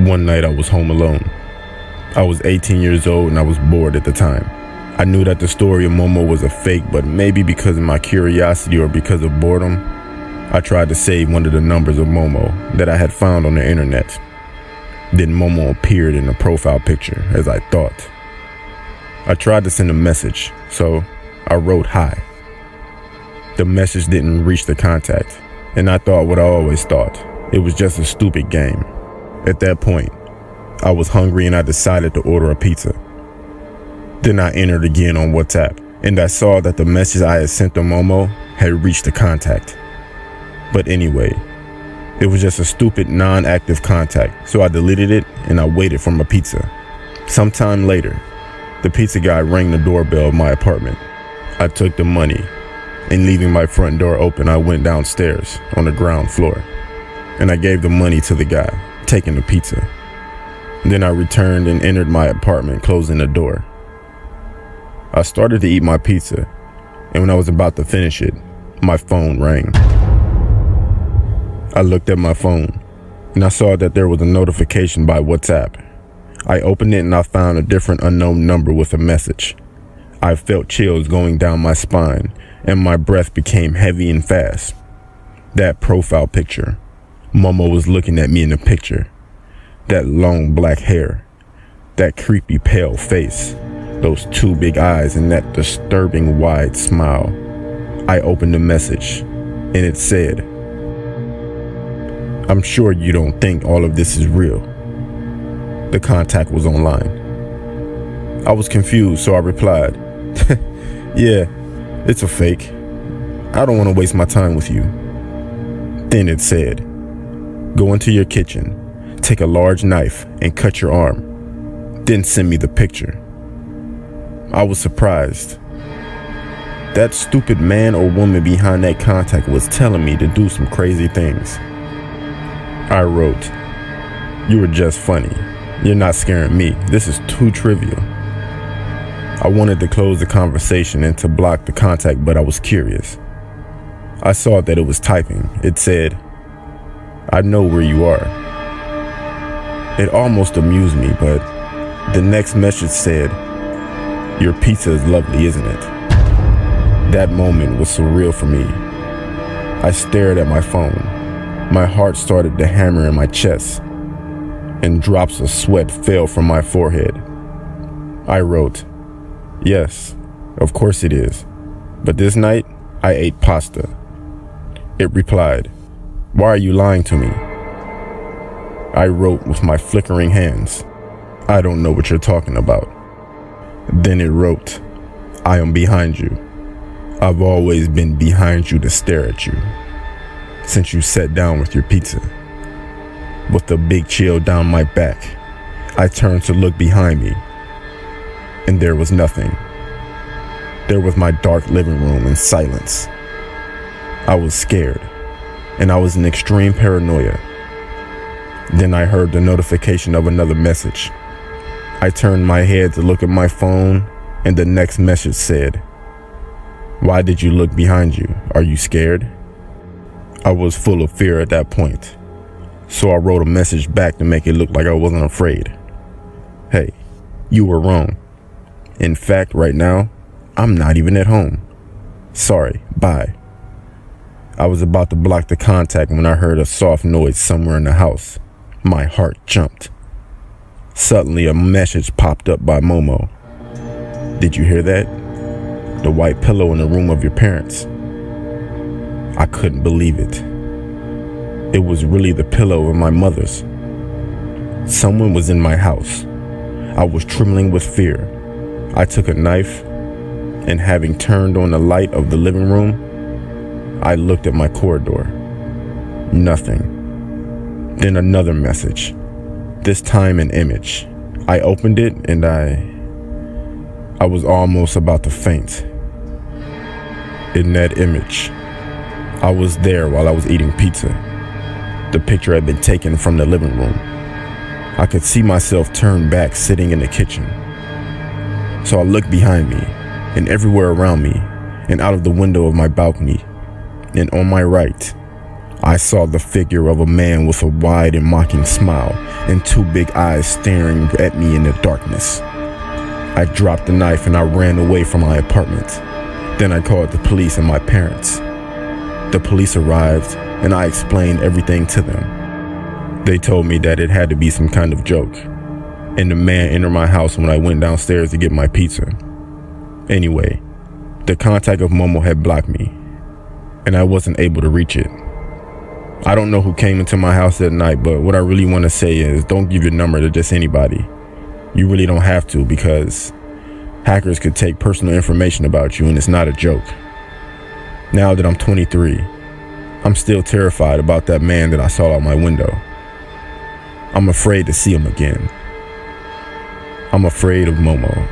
One night I was home alone. I was 18 years old and I was bored at the time. I knew that the story of Momo was a fake, but maybe because of my curiosity or because of boredom, I tried to save one of the numbers of Momo that I had found on the internet. Then Momo appeared in the profile picture, as I thought. I tried to send a message, so I wrote hi. The message didn't reach the contact, and I thought what I always thought. It was just a stupid game. At that point, I was hungry and I decided to order a pizza. Then I entered again on WhatsApp, and I saw that the message I had sent to Momo had reached the contact. But anyway, it was just a stupid non-active contact, so I deleted it and I waited for my pizza. Sometime later, the pizza guy rang the doorbell of my apartment. I took the money, and leaving my front door open, I went downstairs on the ground floor, and I gave the money to the guy, taking the pizza. Then I returned and entered my apartment, closing the door. I started to eat my pizza, and when I was about to finish it, my phone rang. I looked at my phone, and I saw that there was a notification by WhatsApp. I opened it and I found a different unknown number with a message. I felt chills going down my spine, and my breath became heavy and fast. That profile picture. Momo was looking at me in the picture. That long black hair, that creepy pale face, those two big eyes, and that disturbing wide smile. I opened the message, and it said, "I'm sure you don't think all of this is real." The contact was online. I was confused, so I replied, "Yeah, it's a fake. I don't want to waste my time with you." Then it said, "Go into your kitchen, take a large knife and cut your arm. Then send me the picture." I was surprised. That stupid man or woman behind that contact was telling me to do some crazy things. I wrote, "You were just funny. You're not scaring me. This is too trivial." I wanted to close the conversation and to block the contact, but I was curious. I saw that it was typing. It said, "I know where you are." It almost amused me, but the next message said, "Your pizza is lovely, isn't it?" That moment was surreal for me. I stared at my phone. My heart started to hammer in my chest, and drops of sweat fell from my forehead. I wrote, "Yes, of course it is. But this night, I ate pasta." It replied, "Why are you lying to me?" I wrote with my flickering hands, "I don't know what you're talking about." Then it wrote, "I am behind you. I've always been behind you to stare at you, since you sat down with your pizza." With a big chill down my back, I turned to look behind me, and there was nothing. There was my dark living room in silence. I was scared, and I was in extreme paranoia. Then I heard the notification of another message. I turned my head to look at my phone, and the next message said, "Why did you look behind you? Are you scared?" I was full of fear at that point, so I wrote a message back to make it look like I wasn't afraid. "Hey, you were wrong. In fact, right now, I'm not even at home. Sorry, bye." I was about to block the contact when I heard a soft noise somewhere in the house. My heart jumped. Suddenly, a message popped up by Momo. "Did you hear that? The white pillow in the room of your parents." I couldn't believe it. It was really the pillow of my mother's. Someone was in my house. I was trembling with fear. I took a knife, and having turned on the light of the living room, I looked at my corridor. Nothing. Then another message, this time an image. I opened it and I was almost about to faint. In that image, I was there while I was eating pizza. The picture had been taken from the living room. I could see myself turned back sitting in the kitchen. So I looked behind me and everywhere around me and out of the window of my balcony, and on my right, I saw the figure of a man with a wide and mocking smile and two big eyes staring at me in the darkness. I dropped the knife and I ran away from my apartment. Then I called the police and my parents. The police arrived and I explained everything to them. They told me that it had to be some kind of joke, and the man entered my house when I went downstairs to get my pizza. Anyway, the contact of Momo had blocked me, and I wasn't able to reach it. I don't know who came into my house that night, but what I really want to say is don't give your number to just anybody. You really don't have to, because hackers could take personal information about you and it's not a joke. Now that I'm 23, I'm still terrified about that man that I saw out my window. I'm afraid to see him again. I'm afraid of Momo.